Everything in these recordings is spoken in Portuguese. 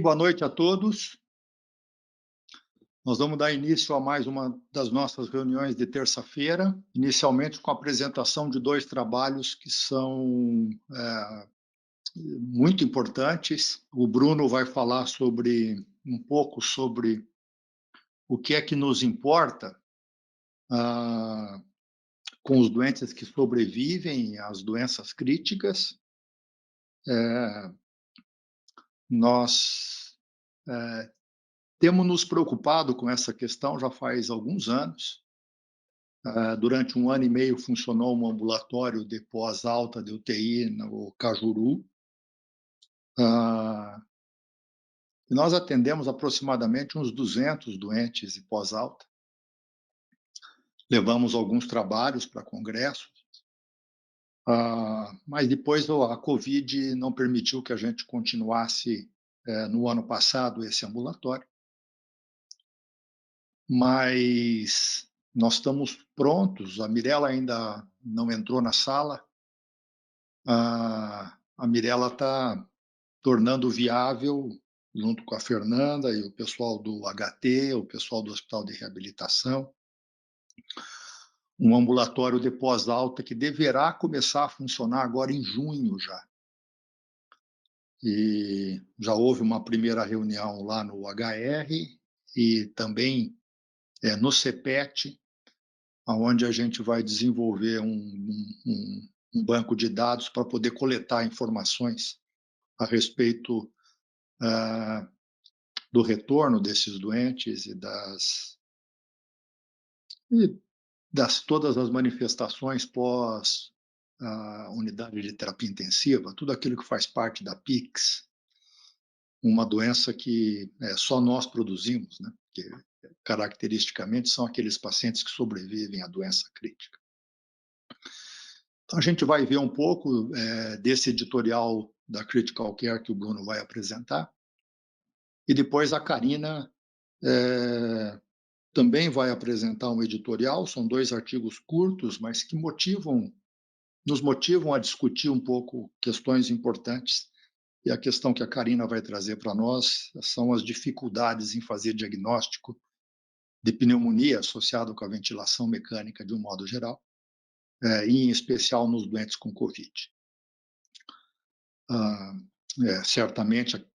Boa noite a todos. Nós vamos dar início a mais uma das nossas reuniões de terça-feira, inicialmente com a apresentação de dois trabalhos que são muito importantes. O Bruno vai falar um pouco sobre o que é que nos importa com os doentes que sobrevivem às doenças críticas. Nós temos nos preocupado com essa questão já faz alguns anos. Durante 1 ano e meio funcionou um ambulatório de pós-alta de UTI no Cajuru. E nós atendemos aproximadamente uns 200 doentes de pós-alta. Levamos alguns trabalhos para congressos, mas depois a Covid não permitiu que a gente continuasse no ano passado esse ambulatório. Mas nós estamos prontos, a Mirela ainda não entrou na sala, a Mirela está tornando viável, junto com a Fernanda e o pessoal do HT, o pessoal do Hospital de Reabilitação, um ambulatório de pós-alta que deverá começar a funcionar agora em junho já. E já houve uma primeira reunião lá no HR e também no CPET, onde a gente vai desenvolver um banco de dados para poder coletar informações a respeito do retorno desses doentes e das todas as manifestações pós unidade de terapia intensiva, tudo aquilo que faz parte da PICS, uma doença que só nós produzimos, né? Que caracteristicamente são aqueles pacientes que sobrevivem à doença crítica. Então a gente vai ver um pouco desse editorial da Critical Care que o Bruno vai apresentar, e depois a Karina também vai apresentar um editorial. São 2 artigos curtos, mas que nos motivam a discutir um pouco questões importantes. E a questão que a Karina vai trazer para nós são as dificuldades em fazer diagnóstico de pneumonia associado com a ventilação mecânica de um modo geral, e em especial nos doentes com Covid. Certamente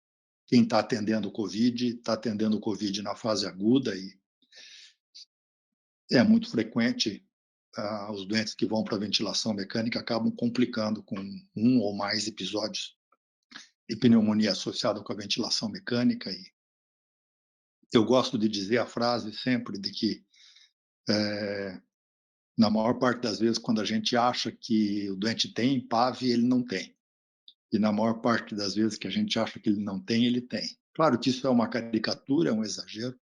quem está atendendo o Covid na fase aguda, e é muito frequente os doentes que vão para a ventilação mecânica acabam complicando com um ou mais episódios de pneumonia associada com a ventilação mecânica. E eu gosto de dizer a frase sempre de que, na maior parte das vezes, quando a gente acha que o doente tem PAV, ele não tem. E na maior parte das vezes que a gente acha que ele não tem, ele tem. Claro que isso é uma caricatura, é um exagero,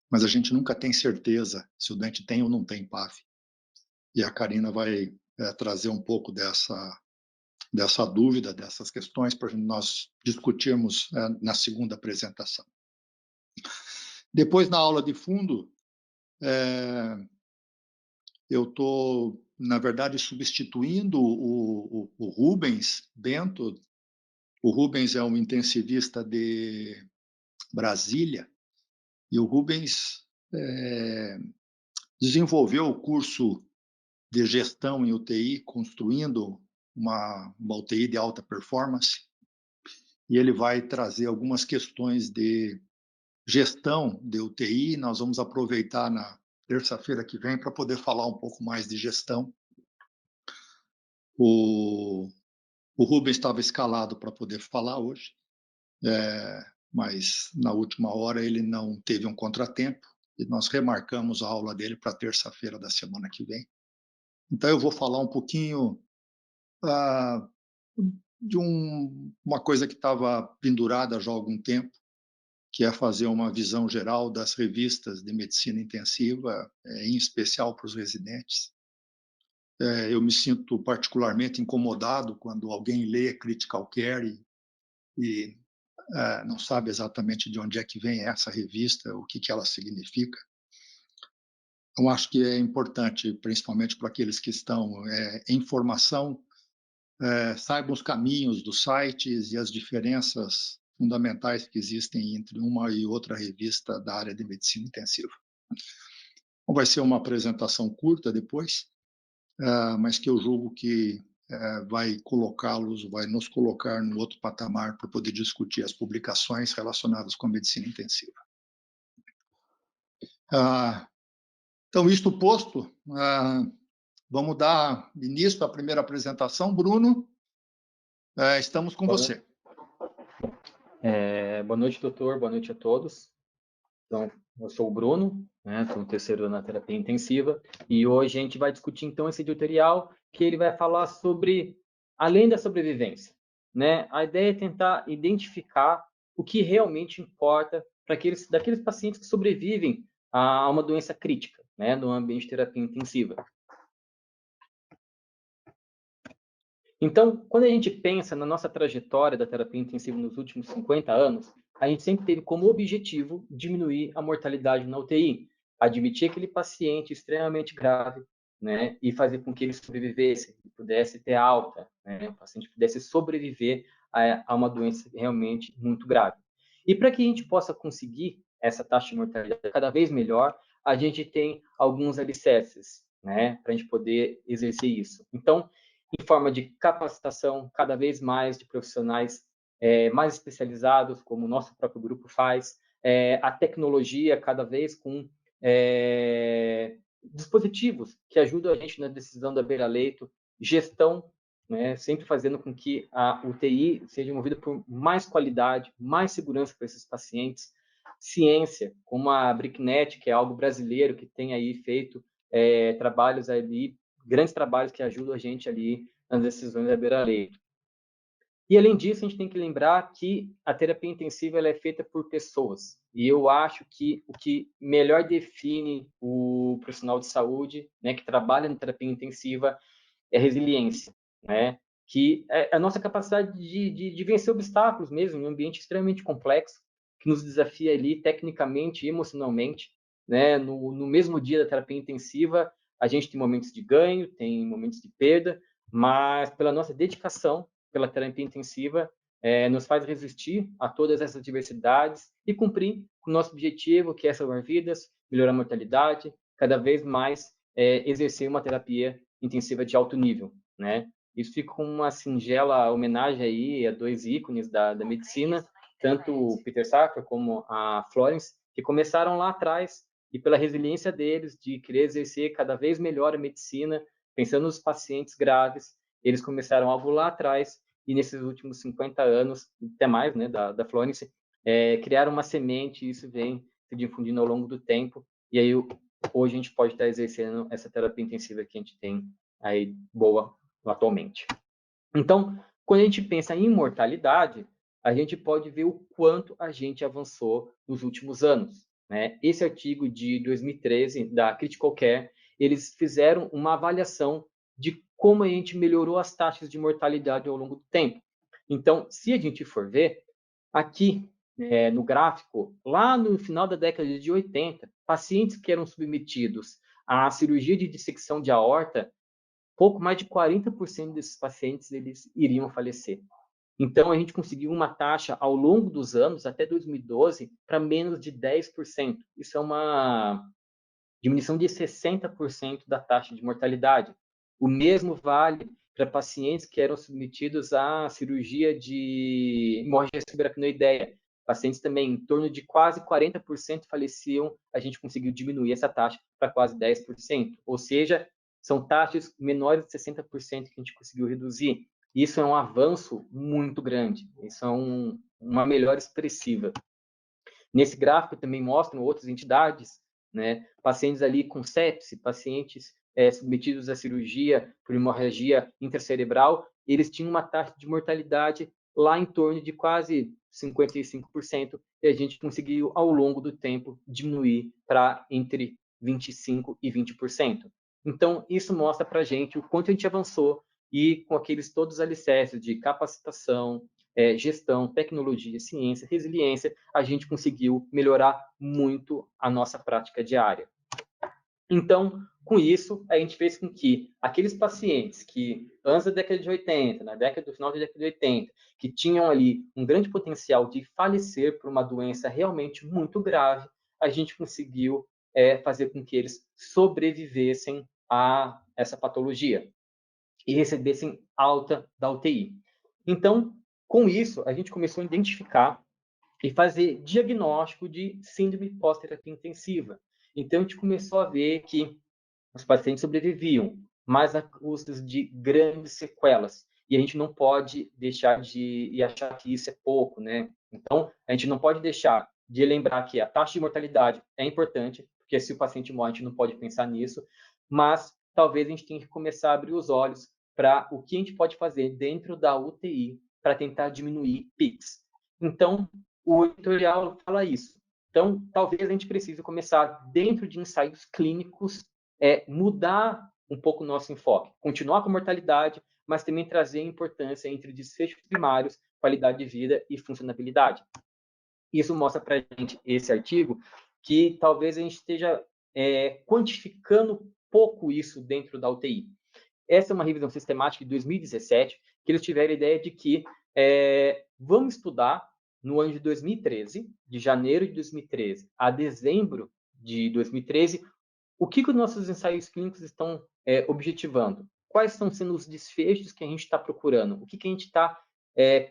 mas a gente nunca tem certeza se o doente tem ou não tem PAV. E a Karina vai trazer um pouco dessa dúvida, dessas questões, para nós discutirmos na segunda apresentação. Depois, na aula de fundo, eu estou, na verdade, substituindo o Rubens Bento. O Rubens é um intensivista de Brasília, e o Rubens desenvolveu o curso de gestão em UTI, construindo uma UTI de alta performance, e ele vai trazer algumas questões de gestão de UTI. Nós vamos aproveitar na terça-feira que vem para poder falar um pouco mais de gestão. O Rubens estava escalado para poder falar hoje, mas na última hora ele não teve um contratempo, e nós remarcamos a aula dele para terça-feira da semana que vem. Então eu vou falar um pouquinho de uma coisa que estava pendurada já há algum tempo, que é fazer uma visão geral das revistas de medicina intensiva, em especial para os residentes. Eu me sinto particularmente incomodado quando alguém lê Critical Care e não sabe exatamente de onde é que vem essa revista, o que ela significa. Eu acho que é importante, principalmente para aqueles que estão em formação, saibam os caminhos dos sites e as diferenças fundamentais que existem entre uma e outra revista da área de medicina intensiva. Então, vai ser uma apresentação curta depois, mas que eu julgo que vai nos colocar no outro patamar para poder discutir as publicações relacionadas com a medicina intensiva. Então, isto posto, vamos dar início à primeira apresentação. Bruno, estamos com você. Boa noite, doutor. Boa noite a todos. Então, eu sou o Bruno, sou o terceiro ano na terapia intensiva, e hoje a gente vai discutir, então, esse editorial que ele vai falar sobre, além da sobrevivência, né? A ideia é tentar identificar o que realmente importa para daqueles pacientes que sobrevivem a uma doença crítica, né, no ambiente de terapia intensiva. Então, quando a gente pensa na nossa trajetória da terapia intensiva nos últimos 50 anos, a gente sempre teve como objetivo diminuir a mortalidade na UTI, admitir aquele paciente extremamente grave, né, e fazer com que ele sobrevivesse, pudesse ter alta, né, o paciente pudesse sobreviver a uma doença realmente muito grave. E para que a gente possa conseguir essa taxa de mortalidade cada vez melhor, a gente tem alguns alicerces, né, para a gente poder exercer isso. Então, em forma de capacitação cada vez mais de profissionais mais especializados, como o nosso próprio grupo faz, a tecnologia cada vez com dispositivos que ajudam a gente na decisão da beira-leito, gestão, né, sempre fazendo com que a UTI seja movida por mais qualidade, mais segurança para esses pacientes, ciência, como a BRICNET, que é algo brasileiro que tem aí feito trabalhos ali, grandes trabalhos que ajudam a gente ali nas decisões da beira-leito. E, além disso, a gente tem que lembrar que a terapia intensiva ela é feita por pessoas. E eu acho que o que melhor define o profissional de saúde, né, que trabalha na terapia intensiva é a resiliência, né? Que é a nossa capacidade de vencer obstáculos mesmo, em um ambiente extremamente complexo, que nos desafia ali tecnicamente e emocionalmente, né? No mesmo dia da terapia intensiva, a gente tem momentos de ganho, tem momentos de perda, mas pela nossa dedicação pela terapia intensiva, nos faz resistir a todas essas diversidades e cumprir o nosso objetivo, que é salvar vidas, melhorar a mortalidade, cada vez mais exercer uma terapia intensiva de alto nível, né? Isso fica com uma singela homenagem aí a dois ícones da medicina, tanto o Peter Sackler como a Florence, que começaram lá atrás e pela resiliência deles de querer exercer cada vez melhor a medicina, pensando nos pacientes graves, eles começaram algo lá atrás e nesses últimos 50 anos, até mais, né, da Florence, criaram uma semente e isso vem se difundindo ao longo do tempo. E aí, hoje a gente pode estar exercendo essa terapia intensiva que a gente tem aí boa atualmente. Então, quando a gente pensa em mortalidade, a gente pode ver o quanto a gente avançou nos últimos anos, né? Esse artigo de 2013 da Critical Care, eles fizeram uma avaliação de como a gente melhorou as taxas de mortalidade ao longo do tempo. Então, se a gente for ver, aqui no gráfico, lá no final da década de 80, pacientes que eram submetidos à cirurgia de dissecção de aorta, pouco mais de 40% desses pacientes eles iriam falecer. Então, a gente conseguiu uma taxa ao longo dos anos, até 2012, para menos de 10%. Isso é uma diminuição de 60% da taxa de mortalidade. O mesmo vale para pacientes que eram submetidos à cirurgia de hemorragia subaracnoideia. Pacientes também, em torno de quase 40% faleciam, a gente conseguiu diminuir essa taxa para quase 10%. Ou seja, são taxas menores de 60% que a gente conseguiu reduzir. Isso é um avanço muito grande, isso é uma melhora expressiva. Nesse gráfico também mostram outras entidades, né? Pacientes ali com sepse, pacientes submetidos à cirurgia por hemorragia intracerebral, eles tinham uma taxa de mortalidade lá em torno de quase 55%, e a gente conseguiu, ao longo do tempo, diminuir para entre 25% e 20%. Então, isso mostra para a gente o quanto a gente avançou e com aqueles todos os alicerces de capacitação, gestão, tecnologia, ciência, resiliência, a gente conseguiu melhorar muito a nossa prática diária. Então, Com isso, a gente fez com que aqueles pacientes que, antes da década de 80, do final da década de 80, que tinham ali um grande potencial de falecer por uma doença realmente muito grave, a gente conseguiu fazer com que eles sobrevivessem a essa patologia e recebessem alta da UTI. Então, com isso, a gente começou a identificar e fazer diagnóstico de síndrome pós-terapia intensiva. Então, a gente começou a ver que os pacientes sobreviviam, mas a custas de grandes sequelas. E a gente não pode deixar de achar que isso é pouco, né? Então, a gente não pode deixar de lembrar que a taxa de mortalidade é importante, porque se o paciente morre, a gente não pode pensar nisso, mas talvez a gente tenha que começar a abrir os olhos para o que a gente pode fazer dentro da UTI para tentar diminuir PICs. Então, o editorial fala isso. Então, talvez a gente precise começar dentro de ensaios clínicos mudar um pouco o nosso enfoque, continuar com a mortalidade, mas também trazer a importância entre desfechos primários, qualidade de vida e funcionabilidade. Isso mostra para a gente, esse artigo, que talvez a gente esteja quantificando pouco isso dentro da UTI. Essa é uma revisão sistemática de 2017, que eles tiveram a ideia de que vamos estudar no ano de 2013, de janeiro de 2013 a dezembro de 2013, o que os nossos ensaios clínicos estão objetivando? Quais estão sendo os desfechos que a gente está procurando? O que a gente está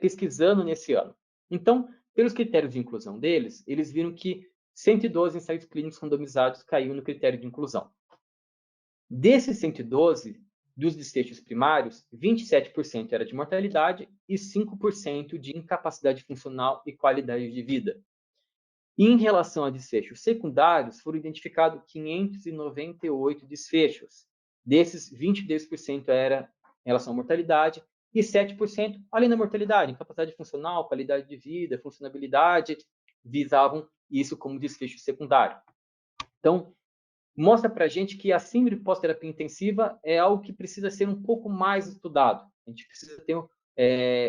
pesquisando nesse ano? Então, pelos critérios de inclusão deles, eles viram que 112 ensaios clínicos randomizados caíram no critério de inclusão. Desses 112, dos desfechos primários, 27% era de mortalidade e 5% de incapacidade funcional e qualidade de vida. Em relação a desfechos secundários, foram identificados 598 desfechos. Desses, 22% era em relação à mortalidade e 7% além da mortalidade, incapacidade funcional, qualidade de vida, funcionabilidade, visavam isso como desfecho secundário. Então, mostra para a gente que a síndrome pós-terapia intensiva é algo que precisa ser um pouco mais estudado. A gente precisa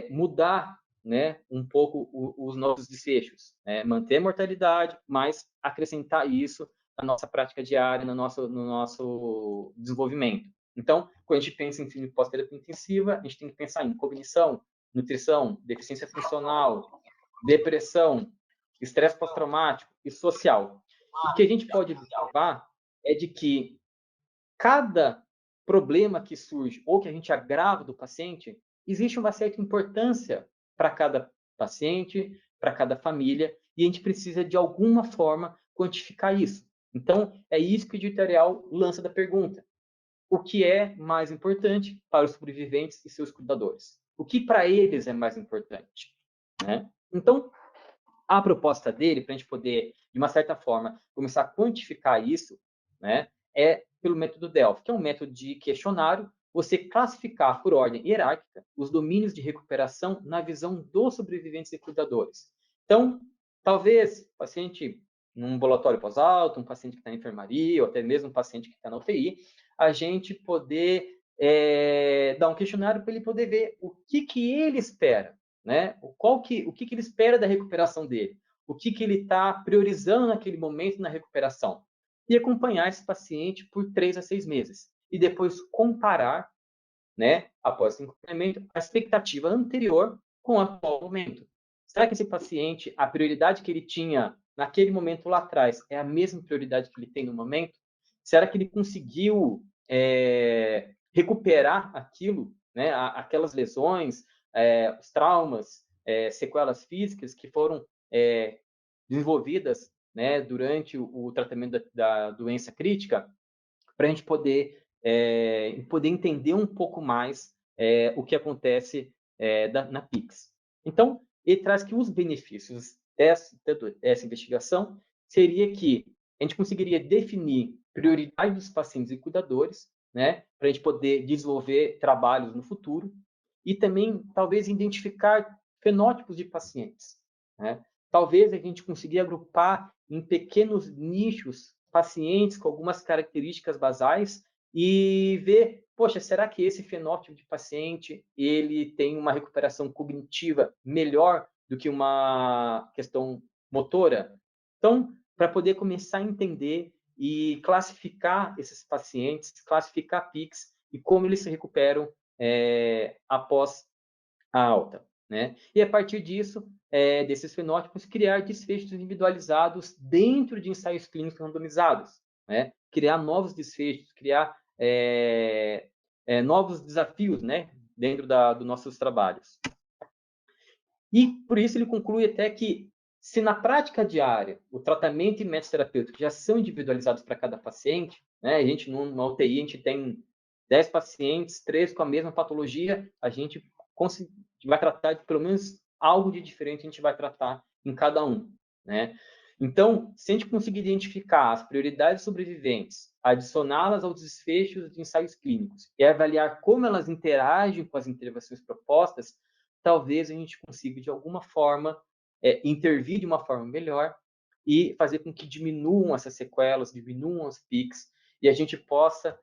mudar, né, um pouco os nossos desfechos, né? Manter a mortalidade, mas acrescentar isso na nossa prática diária, no nosso desenvolvimento. Então, quando a gente pensa em síndrome pós-terapia intensiva, a gente tem que pensar em cognição, nutrição, deficiência funcional, depressão, estresse pós-traumático e social. O que a gente pode observar é de que cada problema que surge ou que a gente agrava do paciente, existe uma certa importância para cada paciente, para cada família, e a gente precisa, de alguma forma, quantificar isso. Então, é isso que o editorial lança da pergunta. O que é mais importante para os sobreviventes e seus cuidadores? O que para eles é mais importante? Né? Então, a proposta dele, para a gente poder, de uma certa forma, começar a quantificar isso, né, é pelo método Delphi, que é um método de questionário, você classificar por ordem hierárquica os domínios de recuperação na visão dos sobreviventes e cuidadores. Então, talvez o paciente num ambulatório pós-alto, um paciente que está na enfermaria, ou até mesmo um paciente que está na UTI, a gente poder dar um questionário para ele poder ver o que ele espera, né? O que ele espera da recuperação dele, o que ele está priorizando naquele momento na recuperação, e acompanhar esse paciente por 3 a 6 meses, e depois comparar, né, após esse acompanhamento, a expectativa anterior com o atual momento. Será que esse paciente, a prioridade que ele tinha naquele momento lá atrás, é a mesma prioridade que ele tem no momento? Será que ele conseguiu recuperar aquilo, né, aquelas lesões, os traumas, sequelas físicas que foram desenvolvidas, né, durante o tratamento da doença crítica, para a gente poder entender um pouco mais o que acontece na PICS. Então, ele traz que os benefícios dessa investigação seria que a gente conseguiria definir prioridade dos pacientes e cuidadores, né, para a gente poder desenvolver trabalhos no futuro, e também, talvez, identificar fenótipos de pacientes, né? Talvez a gente consiga agrupar em pequenos nichos pacientes com algumas características basais e ver, poxa, será que esse fenótipo de paciente ele tem uma recuperação cognitiva melhor do que uma questão motora? Então, para poder começar a entender e classificar esses pacientes, classificar PICs e como eles se recuperam após a alta, né? E a partir disso, desses fenótipos, criar desfechos individualizados dentro de ensaios clínicos randomizados, né? Criar novos desfechos, criar novos desafios, né? Dentro dos nossos trabalhos. E por isso ele conclui até que se na prática diária o tratamento e métodos terapêuticos já são individualizados para cada paciente, né? A gente numa UTI a gente tem 10 pacientes, 3 com a mesma patologia, a gente vai tratar de pelo menos algo de diferente, a gente vai tratar em cada um, né? Então, se a gente conseguir identificar as prioridades sobreviventes, adicioná-las aos desfechos de ensaios clínicos e avaliar como elas interagem com as intervenções propostas, talvez a gente consiga, de alguma forma, intervir de uma forma melhor e fazer com que diminuam essas sequelas, diminuam os PICs, e a gente possa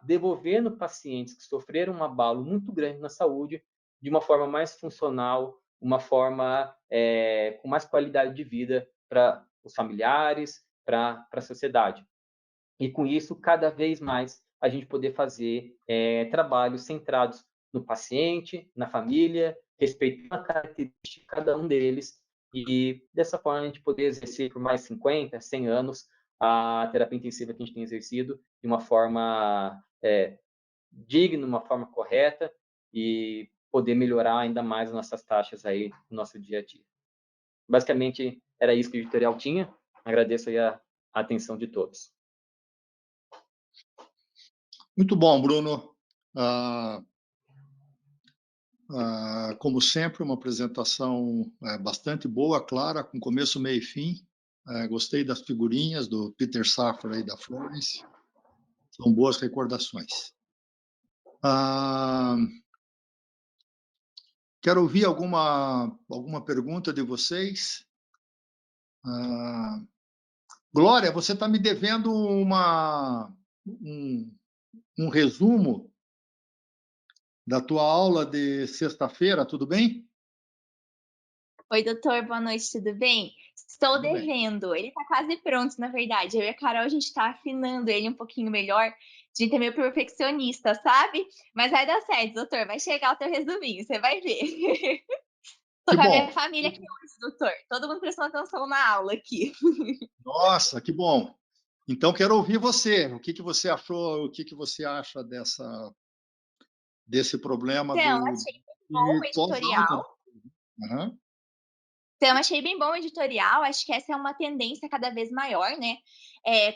devolvendo pacientes que sofreram um abalo muito grande na saúde de uma forma mais funcional, uma forma com mais qualidade de vida para os familiares, para a sociedade. E com isso, cada vez mais, a gente poder fazer trabalhos centrados no paciente, na família, respeitando a característica de cada um deles, e dessa forma a gente poder exercer por mais 50, 100 anos a terapia intensiva que a gente tem exercido de uma forma digna, uma forma correta, e poder melhorar ainda mais as nossas taxas aí no nosso dia a dia. Basicamente, era isso que o editorial tinha. Agradeço aí a atenção de todos. Muito bom, Bruno. Como sempre, uma apresentação bastante boa, clara, com começo, meio e fim. Gostei das figurinhas do Peter Safra e da Florence. São boas recordações. Quero ouvir alguma pergunta de vocês. Glória, você está me devendo um resumo da tua aula de sexta-feira, tudo bem? Oi, doutor, boa noite, tudo bem? Estou Tudo bem. devendo, ele está quase pronto, na verdade. Eu e a Carol, a gente está afinando ele um pouquinho melhor. A gente é meio perfeccionista, sabe? Mas vai dar certo, doutor, vai chegar o teu resuminho, você vai ver. Tô Que com a minha bom. família aqui hoje, doutor. Todo mundo prestando atenção na aula aqui. Nossa, que bom. Então, quero ouvir você. O que você achou, o que você acha desse problema Então, achei bom o de pós-alta? editorial. Uhum. Então, achei bem bom o editorial, acho que essa é uma tendência cada vez maior, né?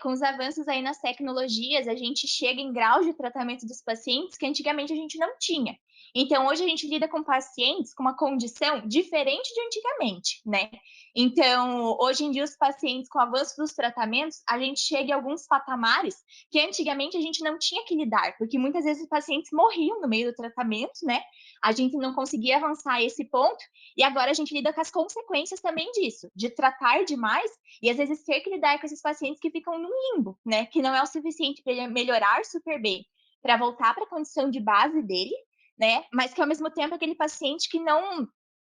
Com os avanços aí nas tecnologias, a gente chega em graus de tratamento dos pacientes que antigamente a gente não tinha. Então, hoje a gente lida com pacientes com uma condição diferente de antigamente, né? Então, hoje em dia, os pacientes com o avanço dos tratamentos, a gente chega em alguns patamares que antigamente a gente não tinha que lidar, porque muitas vezes os pacientes morriam no meio do tratamento, né? A gente não conseguia avançar a esse ponto, e agora a gente lida com as consequências também disso, de tratar demais e às vezes ter que lidar com esses pacientes que ficam no limbo, né? Que não é o suficiente para ele melhorar super bem, para voltar para a condição de base dele, né? Mas que ao mesmo tempo aquele paciente que não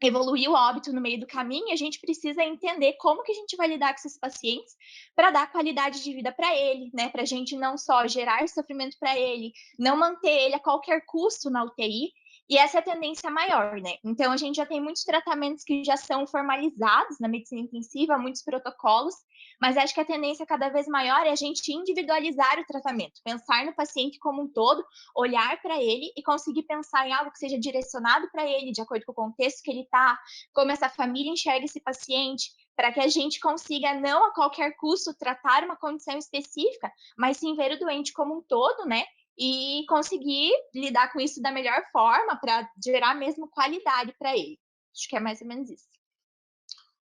evoluiu o óbito no meio do caminho, a gente precisa entender como que a gente vai lidar com esses pacientes para dar qualidade de vida para ele, né? Para a gente não só gerar sofrimento para ele, não manter ele a qualquer custo na UTI. E essa é a tendência maior, né? Então, a gente já tem muitos tratamentos que já são formalizados na medicina intensiva, muitos protocolos, mas acho que a tendência cada vez maior é a gente individualizar o tratamento, pensar no paciente como um todo, olhar para ele e conseguir pensar em algo que seja direcionado para ele, de acordo com o contexto que ele está, como essa família enxerga esse paciente, para que a gente consiga, não a qualquer custo, tratar uma condição específica, mas sim ver o doente como um todo, né? E conseguir lidar com isso da melhor forma para gerar mesmo qualidade para ele. Acho que é mais ou menos isso.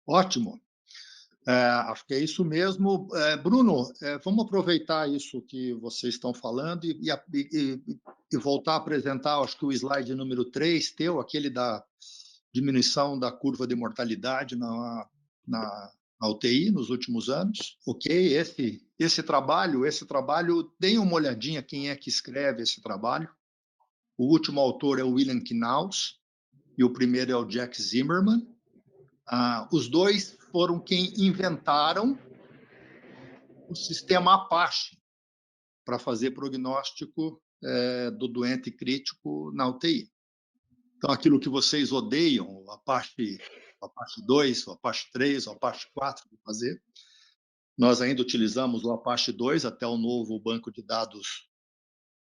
Ótimo. Acho que é isso mesmo. Bruno, vamos aproveitar isso que vocês estão falando e voltar a apresentar, acho que o slide número 3 teu, aquele da diminuição da curva de mortalidade na UTI nos últimos anos. Ok, esse trabalho, deem uma olhadinha quem é que escreve esse trabalho. O último autor é o William Knaus e o primeiro é o Jack Zimmerman. Os dois foram quem inventaram o sistema Apache para fazer prognóstico do doente crítico na UTI. Então, aquilo que vocês odeiam, o Apache 2, o Apache 3, o Apache 4, para fazer, nós ainda utilizamos o Apache 2 até o novo banco de dados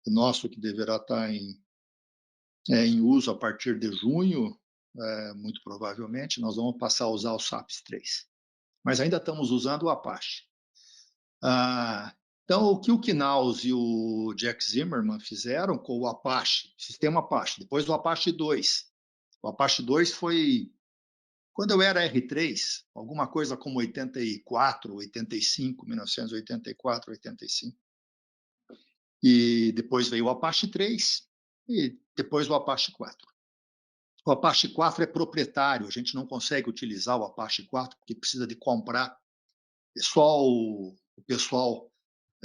nosso, que deverá estar em uso a partir de junho, muito provavelmente. Nós vamos passar a usar o SAPS 3. Mas ainda estamos usando o Apache. Então, o que o Knaus e o Jack Zimmerman fizeram com o Apache, sistema Apache, depois o Apache 2. O Apache 2 foi, quando eu era R3, alguma coisa como 84, 85, 1984, 85. E depois veio o Apache 3 e depois o Apache 4. O Apache 4 é proprietário, a gente não consegue utilizar o Apache 4 porque precisa de comprar. É só o pessoal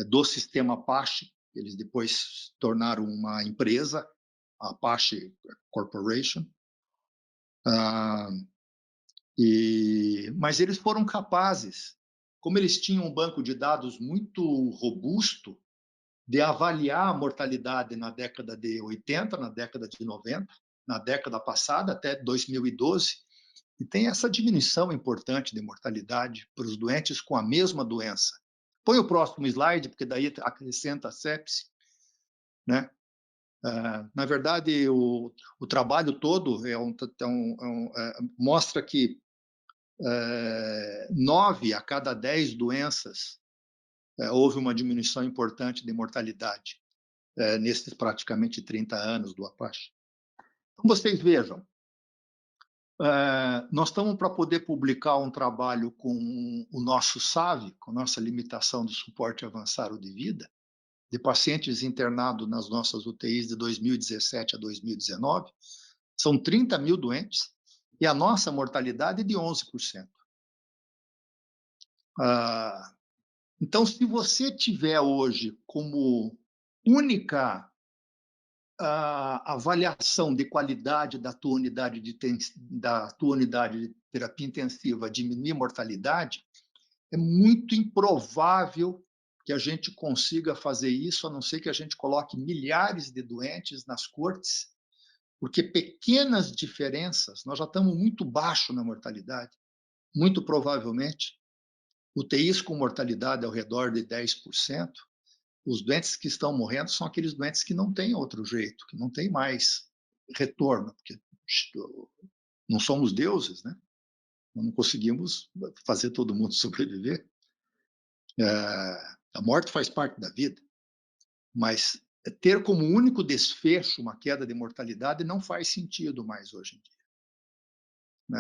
do sistema Apache, eles depois tornaram uma empresa, a Apache Corporation, mas eles foram capazes, como eles tinham um banco de dados muito robusto, de avaliar a mortalidade na década de 80, na década de 90, na década passada, até 2012, e tem essa diminuição importante de mortalidade para os doentes com a mesma doença. Põe o próximo slide, porque daí acrescenta a sepse, né? Na verdade, o trabalho todo mostra que 9 a cada 10 doenças houve uma diminuição importante de mortalidade nesses praticamente 30 anos do Apache. Então, vocês vejam, nós estamos para poder publicar um trabalho com o nosso SAV, com a nossa limitação de suporte avançado de vida, de pacientes internados nas nossas UTIs de 2017 a 2019. São 30 mil doentes e a nossa mortalidade é de 11%. Então, se você tiver hoje como única avaliação de qualidade da tua unidade de terapia intensiva diminuir a mortalidade, é muito improvável que a gente consiga fazer isso, a não ser que a gente coloque milhares de doentes nas cortes, porque pequenas diferenças, nós já estamos muito baixo na mortalidade, muito provavelmente, UTIs com mortalidade ao redor de 10%, os doentes que estão morrendo são aqueles doentes que não têm outro jeito, que não têm mais retorno, porque não somos deuses, né? Não conseguimos fazer todo mundo sobreviver. A morte faz parte da vida, mas ter como único desfecho uma queda de mortalidade não faz sentido mais hoje em dia. Né?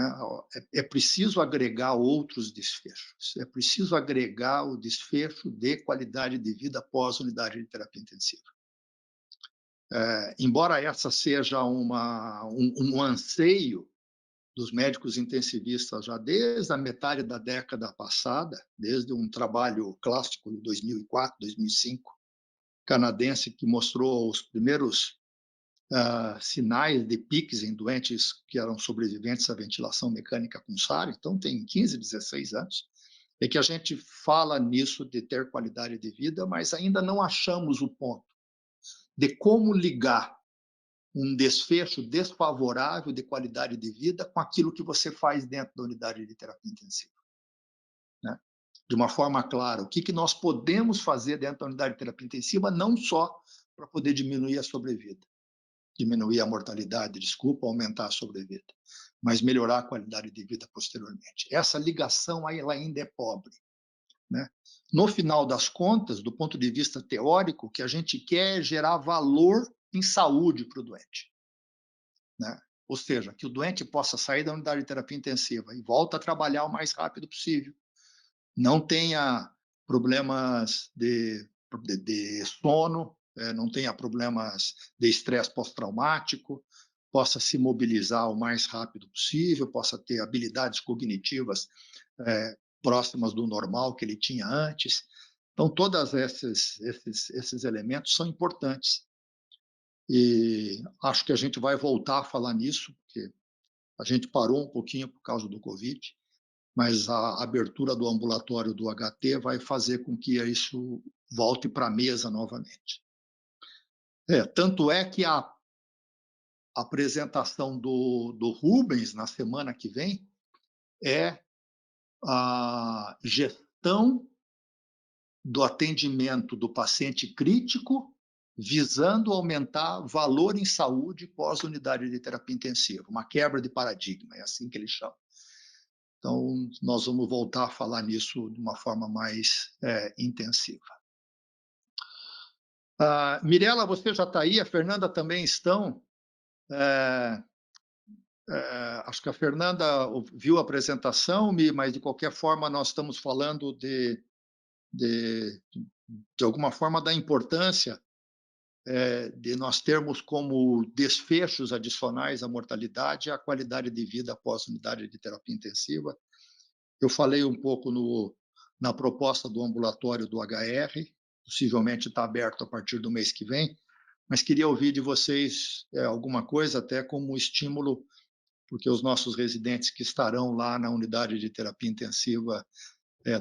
É preciso agregar outros desfechos, é preciso agregar o desfecho de qualidade de vida após unidade de terapia intensiva. Embora essa seja um anseio dos médicos intensivistas já desde a metade da década passada, desde um trabalho clássico de 2004, 2005, canadense, que mostrou os primeiros sinais de piques em doentes que eram sobreviventes à ventilação mecânica com SAR, então tem 15, 16 anos, é que a gente fala nisso de ter qualidade de vida, mas ainda não achamos o ponto de como ligar um desfecho desfavorável de qualidade de vida com aquilo que você faz dentro da unidade de terapia intensiva. Né? De uma forma clara, o que nós podemos fazer dentro da unidade de terapia intensiva, não só para poder diminuir a sobrevida, diminuir a mortalidade, aumentar a sobrevida, mas melhorar a qualidade de vida posteriormente. Essa ligação aí, ela ainda é pobre. Né? No final das contas, do ponto de vista teórico, o que a gente quer é gerar valor em saúde para o doente. Né? Ou seja, que o doente possa sair da unidade de terapia intensiva e volta a trabalhar o mais rápido possível, não tenha problemas de sono, não tenha problemas de estresse pós-traumático, possa se mobilizar o mais rápido possível, possa ter habilidades cognitivas próximas do normal que ele tinha antes. Então, todos esses elementos são importantes. E acho que a gente vai voltar a falar nisso, porque a gente parou um pouquinho por causa do Covid, mas a abertura do ambulatório do HT vai fazer com que isso volte para a mesa novamente. Tanto é que a apresentação do Rubens, na semana que vem, é a gestão do atendimento do paciente crítico, visando aumentar valor em saúde pós-unidade de terapia intensiva, uma quebra de paradigma, é assim que ele chama. Então, nós vamos voltar a falar nisso de uma forma mais intensiva. Mirela, você já está aí, a Fernanda também estão. Acho que a Fernanda viu a apresentação, mas de qualquer forma nós estamos falando de alguma forma da importância de nós termos como desfechos adicionais à mortalidade a qualidade de vida após unidade de terapia intensiva. Eu falei um pouco na proposta do ambulatório do HR, possivelmente está aberto a partir do mês que vem, mas queria ouvir de vocês alguma coisa, até como estímulo, porque os nossos residentes que estarão lá na unidade de terapia intensiva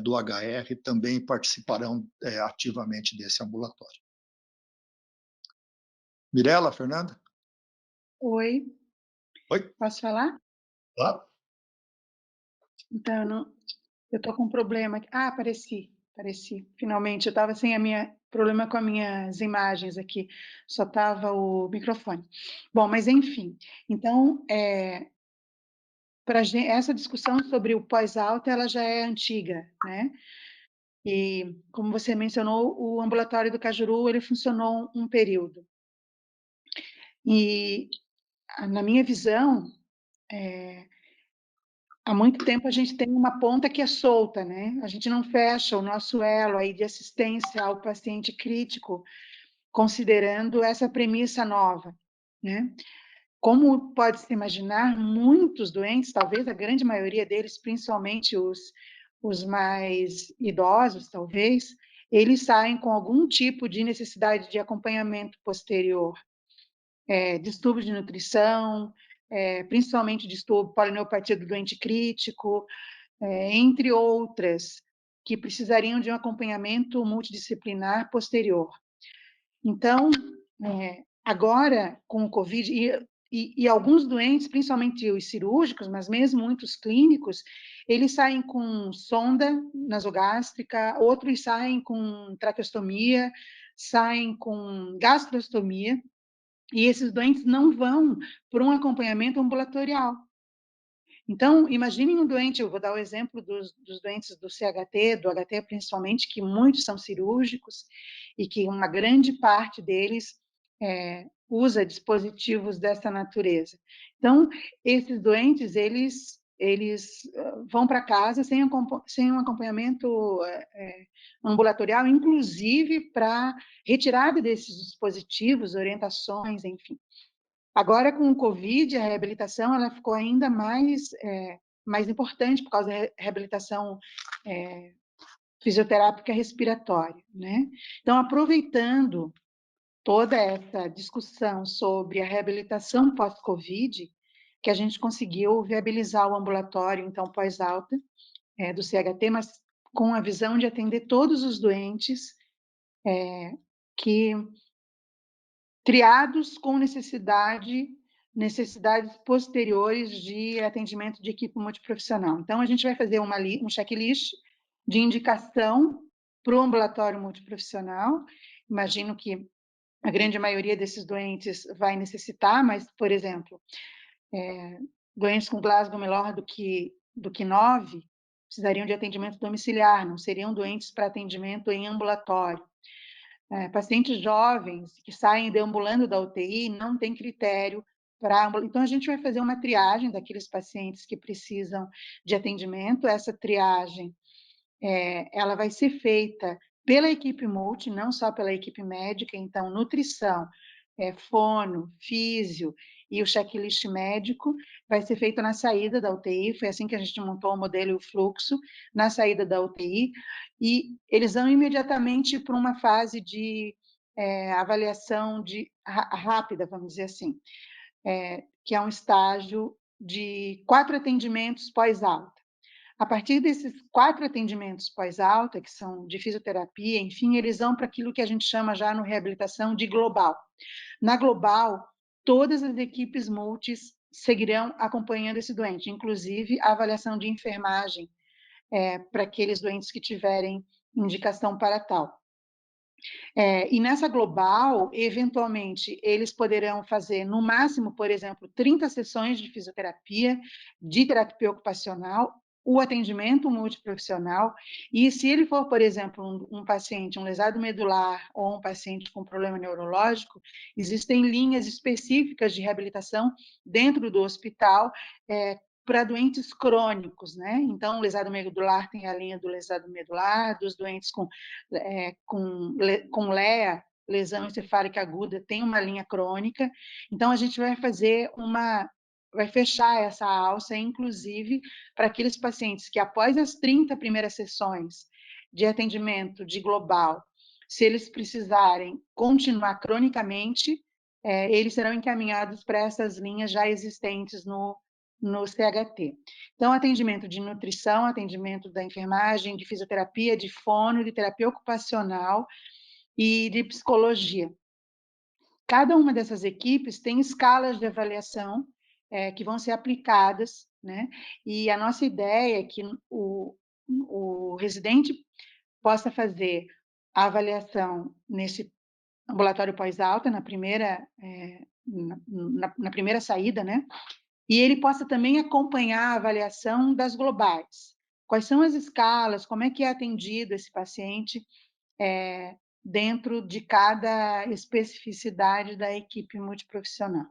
do HR também participarão ativamente desse ambulatório. Mirela, Fernanda? Oi. Oi. Posso falar? Claro. Então, eu estou com um problema aqui. Apareci. Finalmente, eu estava sem problema com as minhas imagens aqui, só estava o microfone. Bom, mas enfim, então, essa discussão sobre o pós-alta, ela já é antiga, né? E, como você mencionou, o ambulatório do Cajuru, ele funcionou um período. E, na minha visão, há muito tempo a gente tem uma ponta que é solta, né? A gente não fecha o nosso elo aí de assistência ao paciente crítico, considerando essa premissa nova, né? Como pode-se imaginar, muitos doentes, talvez a grande maioria deles, principalmente os mais idosos, talvez, eles saem com algum tipo de necessidade de acompanhamento posterior, distúrbio de nutrição, principalmente distúrbio polineuropatia do doente crítico, entre outras, que precisariam de um acompanhamento multidisciplinar posterior. Então, agora, com o COVID, e alguns doentes, principalmente os cirúrgicos, mas mesmo muitos clínicos, eles saem com sonda nasogástrica, outros saem com traqueostomia, saem com gastrostomia, e esses doentes não vão para um acompanhamento ambulatorial. Então, imaginem um doente, eu vou dar o exemplo dos doentes do CHT, do HT principalmente, que muitos são cirúrgicos e que uma grande parte deles usa dispositivos dessa natureza. Então, esses doentes, eles vão para casa sem um acompanhamento ambulatorial, inclusive para retirada desses dispositivos, orientações, enfim. Agora, com o COVID, a reabilitação ela ficou ainda mais importante por causa da reabilitação fisioterápica respiratória, né? Então, aproveitando toda essa discussão sobre a reabilitação pós-COVID, que a gente conseguiu viabilizar o ambulatório, então, pós-alta do CHT, mas com a visão de atender todos os doentes que triados com necessidades posteriores de atendimento de equipe multiprofissional. Então, a gente vai fazer um checklist de indicação para o ambulatório multiprofissional. Imagino que a grande maioria desses doentes vai necessitar, mas, por exemplo, doentes com Glasgow menor do que 9 precisariam de atendimento domiciliar, não seriam doentes para atendimento em ambulatório. Pacientes jovens que saem deambulando da UTI não tem critério para... Então, a gente vai fazer uma triagem daqueles pacientes que precisam de atendimento. Essa triagem ela vai ser feita pela equipe multi, não só pela equipe médica. Então, nutrição, fono, físio e o checklist médico vai ser feito na saída da UTI. Foi assim que a gente montou o modelo e o fluxo na saída da UTI. E eles vão imediatamente para uma fase de avaliação rápida, vamos dizer assim, que é um estágio de 4 atendimentos pós-alta. A partir desses 4 atendimentos pós-alta, que são de fisioterapia, enfim, eles vão para aquilo que a gente chama já no reabilitação de global. Na global, todas as equipes multis seguirão acompanhando esse doente, inclusive a avaliação de enfermagem para aqueles doentes que tiverem indicação para tal. E nessa global, eventualmente, eles poderão fazer, no máximo, por exemplo, 30 sessões de fisioterapia, de terapia ocupacional, o atendimento multiprofissional, e se ele for, por exemplo, um paciente, um lesado medular ou um paciente com problema neurológico, existem linhas específicas de reabilitação dentro do hospital para doentes crônicos, né? Então, o lesado medular tem a linha do lesado medular, dos doentes com LEA, lesão encefálica aguda, tem uma linha crônica. Então, a gente vai fechar essa alça, inclusive, para aqueles pacientes que, após as 30 primeiras sessões de atendimento de global, se eles precisarem continuar cronicamente, eles serão encaminhados para essas linhas já existentes no CHT. Então, atendimento de nutrição, atendimento da enfermagem, de fisioterapia, de fono, de terapia ocupacional e de psicologia. Cada uma dessas equipes tem escalas de avaliação que vão ser aplicadas, né? E a nossa ideia é que o residente possa fazer a avaliação nesse ambulatório pós-alta, na primeira saída, né? E ele possa também acompanhar a avaliação das globais. Quais são as escalas, como é que é atendido esse paciente dentro de cada especificidade da equipe multiprofissional.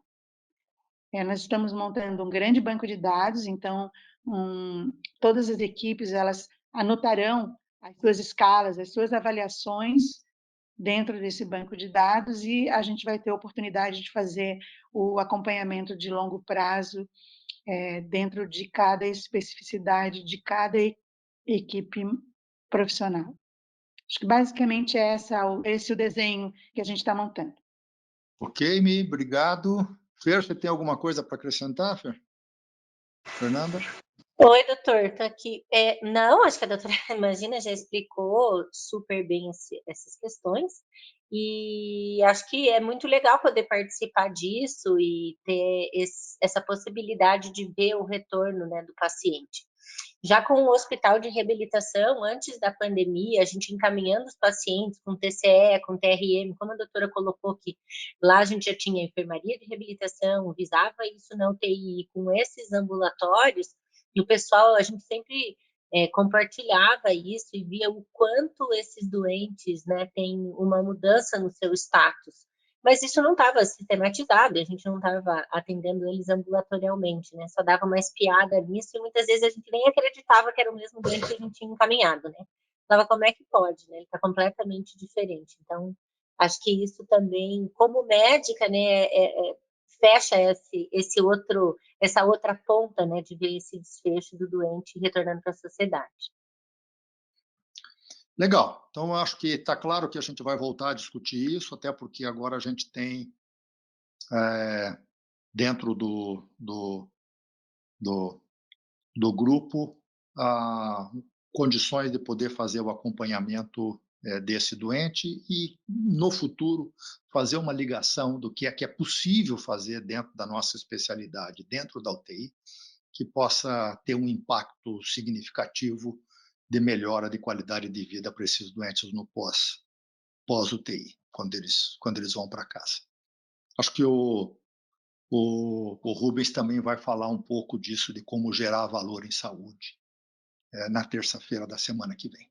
Nós estamos montando um grande banco de dados, então todas as equipes elas anotarão as suas escalas, as suas avaliações dentro desse banco de dados e a gente vai ter a oportunidade de fazer o acompanhamento de longo prazo dentro de cada especificidade de cada equipe profissional. Acho que basicamente esse é o desenho que a gente está montando. Ok, Mi, obrigado. Fer, você tem alguma coisa para acrescentar, Fer? Fernanda? Oi, doutor, estou aqui. Não, acho que a doutora Imagina já explicou super bem essas questões, e acho que é muito legal poder participar disso e ter essa possibilidade de ver o retorno, né, do paciente. Já com o hospital de reabilitação, antes da pandemia, a gente encaminhando os pacientes com TCE, com TRM, como a doutora colocou que lá a gente já tinha enfermaria de reabilitação, visava isso na UTI, com esses ambulatórios, e o pessoal, a gente sempre compartilhava isso e via o quanto esses doentes, né, têm uma mudança no seu status. Mas isso não estava sistematizado, a gente não estava atendendo eles ambulatorialmente, né? Só dava uma espiada nisso e muitas vezes a gente nem acreditava que era o mesmo doente que a gente tinha encaminhado, né? Falava, como é que pode, né? Ele está completamente diferente. Então, acho que isso também, como médica, né, fecha essa outra ponta, né, de ver esse desfecho do doente retornando para a sociedade. Legal. Então, eu acho que está claro que a gente vai voltar a discutir isso, até porque agora a gente tem, dentro do grupo, condições de poder fazer o acompanhamento desse doente e, no futuro, fazer uma ligação do que é possível fazer dentro da nossa especialidade, dentro da UTI, que possa ter um impacto significativo de melhora de qualidade de vida para esses doentes no pós-UTI, quando eles vão para casa. Acho que o Rubens também vai falar um pouco disso, de como gerar valor em saúde, na terça-feira da semana que vem.